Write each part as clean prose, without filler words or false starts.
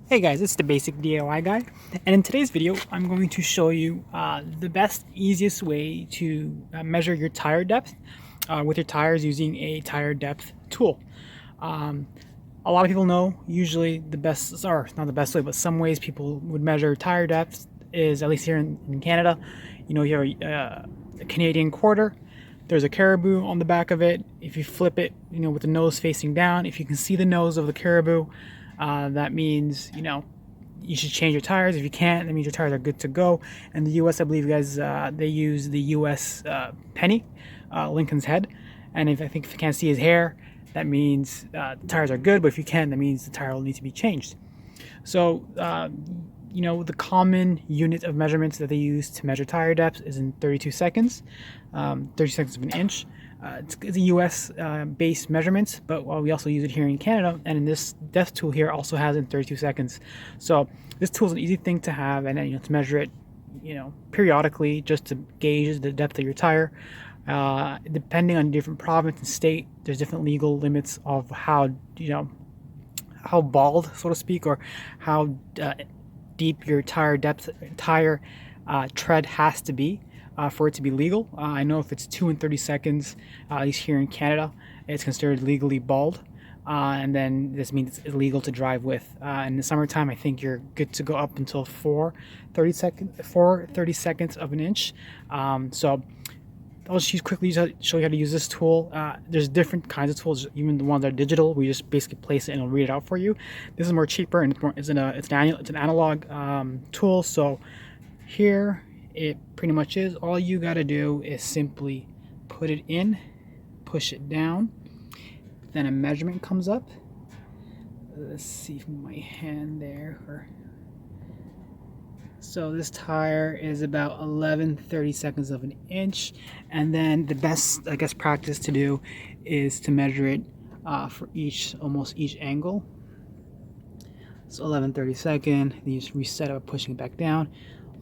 Hey guys, it's the Basic DIY Guy, and in today's video I'm going to show you the best, easiest way to measure your tire depth with your tires using a tire depth tool. Um, a lot of people know usually the best, or not the best way, but some ways people would measure tire depth is, at least here in Canada, you have a Canadian quarter. There's a caribou on the back of it. If you flip it, with the nose facing down, if you can see the nose of the caribou, that means, you should change your tires. If you can't, that means your tires are good to go. And the US, I believe, guys, they use the US penny, Lincoln's head. And if you can't see his hair, that means the tires are good. But if you can, that means the tire will need to be changed. So, the common unit of measurements that they use to measure tire depth is in 32 seconds, 30 seconds of an inch. It's a US based measurement, but we also use it here in Canada, and in this depth tool here also has it in 32 seconds. So this tool is an easy thing to have, and then to measure it periodically, just to gauge the depth of your tire. Depending on different province and state, there's different legal limits of how bald, so to speak, or how deep your tire tread has to be for it to be legal. I know if it's 2 and 30 seconds, at least here in Canada, it's considered legally bald. And then this means it's illegal to drive with. In the summertime, I think you're good to go up until 30 seconds of an inch. So I'll just quickly show you how to use this tool. There's different kinds of tools, even the ones that are digital. We just basically place it and it'll read it out for you. This is more cheaper, and it's an analog tool. So here it pretty much is. All you got to do is simply put it in, push it down, then a measurement comes up. Let's see from my hand there. So this tire is about 30 seconds of an inch, and then the best, practice to do is to measure it for almost each angle. So 30 second, then you just reset it by pushing it back down.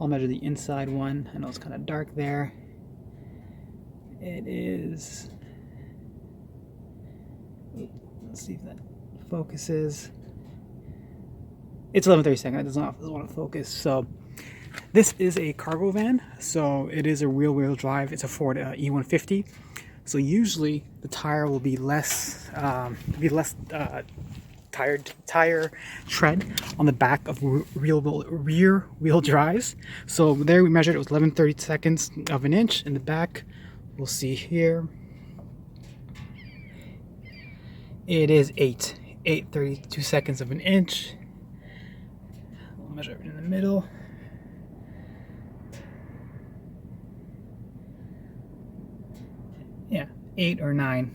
I'll measure the inside one. I know it's kind of dark there. It is, let's see if that focuses. It's 30 It doesn't want to focus. So this is a cargo van, so it is a rear-wheel drive. It's a Ford E150. So usually the tire will be less tire tread on the back of rear wheel drives. So there we measured it was 30 seconds of an inch. In the back, we'll see here, it is 32 seconds of an inch. We'll measure it in the middle. Yeah, 8 or 9.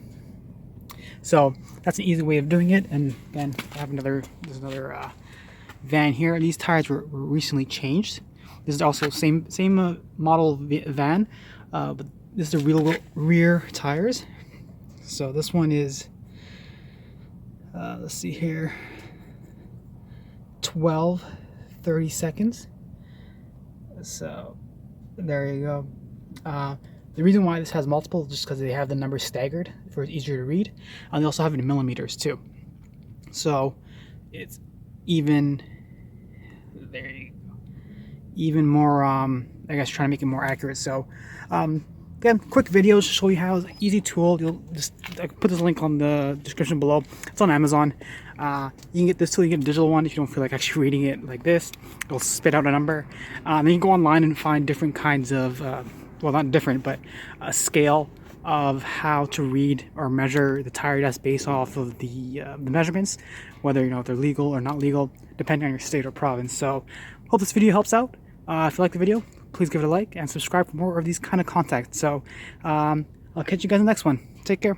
So that's an easy way of doing it. And then I have there's another van here. These tires were recently changed. This is also same model van, but this is the rear tires. So this one is, let's see here, 30 seconds. So there you go. The reason why this has multiple is just because they have the numbers staggered for it's easier to read, and they also have it in millimeters too. So it's even more, trying to make it more accurate. So again, quick videos to show you how it's an easy tool. I put this link on the description below. It's on Amazon. You can get this tool. You can get a digital one if you don't feel like actually reading it like this. It'll spit out a number. Then you can go online and find different kinds of well, not different, but a scale of how to read or measure the tire depth based off of the measurements, whether if they're legal or not legal, depending on your state or province. So hope this video helps out. If you like the video, please give it a like and subscribe for more of these kind of content. So I'll catch you guys in the next one. Take care.